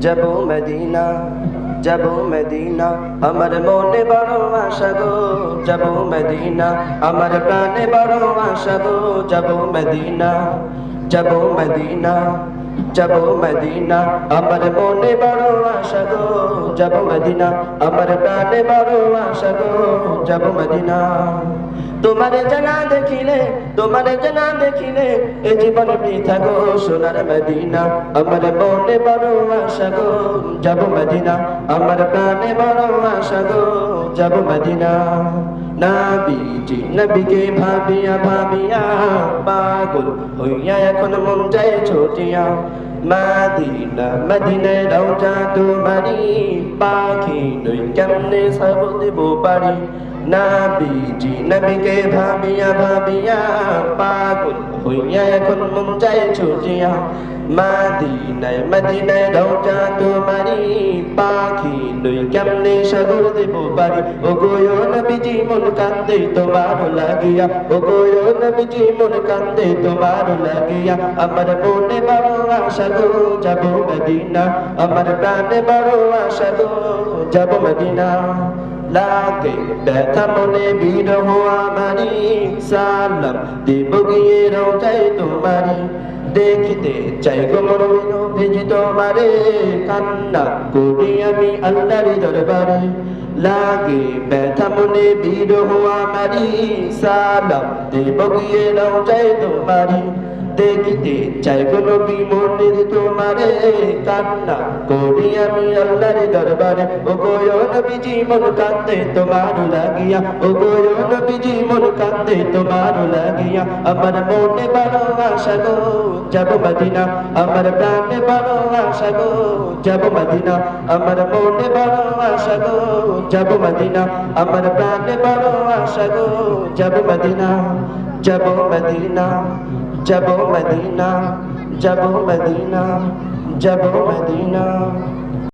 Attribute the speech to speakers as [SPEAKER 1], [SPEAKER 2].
[SPEAKER 1] যাবো মদিনা, যাবো মদিনা, আমার মনে বড় আশা গো, যাবো মদিনা, আমার প্রাণে বড় আশা গো, যাবো মদিনা, যাবো মদিনা, যাবো মদিনা, আমার মনে বড় আশা গো, যাবো মদিনা, আমার প্রাণে বড় আশা গো, যাবো মদিনা। তোমারে জানা দেখিলে, তোমারে জানা দেখিলে, এ জীবন বৃথা গো, সোনার মদিনা, আমার মনে বড় আশা গো, যাবো মদিনা, আমার প্রাণে বড় আশা গো, যাবো মদিনা। নবীজি নবীকে ভাবিয়া ভাবিয়া পাগল হইয়া এখন মন যায় ছুটিয়া, মদিনা মদিনায় রওজা তোমারি, পাখি নই কেমনে সব দেব পারি। নবীজি নবীকে ভাবিয়া ভাবিয়া পাগল হইয়া এখন মন যায় ছুটিয়া, মদিনায় মদিনায় রওজা তোমারি, পাখি নই কেমনে সাগর দেব পারি। ও গো নবীজি মন কান্দে তোমার লাগিয়া, ও গো নবীজি মন কান্দে তোমার লাগিয়া, আমার মনে বড় আশা গো, যাবো মদিনা, আমার প্রাণে বড় আশা গো, যাবো মদিনা। লাগে ব্যথা মনে বিরহ আমারি, সালাম দেব গিয়ে রওজায় তোমারি, দেখিতে চাই গো মন ভেজি তোমারে, কান্না করি আমি আল্লাহর দরবারে। লাগে ব্যথা মনে বিরহ আমারি, সালাম দেব গিয়ে রওজায় তোমারি, দেখিতে চাই গো নবী মনের তোমারে, কান্না করি আমি আল্লাহর দরবারে। ও গো নবীজি মন কান্দে তোমার লাগিয়া, ও গো নবীজি মন কান্দে তোমার লাগিয়া, আমার মনে বড় আশা গো, যাবো মদিনা, আমার প্রাণে বড় আশা গো, যাবো মদিনা, আমার মনে বড় আশা গো, যাবো মদিনা, আমার প্রাণে বড় আশা গো, যাবো মদিনা, যাবো মদিনা, যাবো মদিনা, যাবো মদিনা, যাবো মদিনা।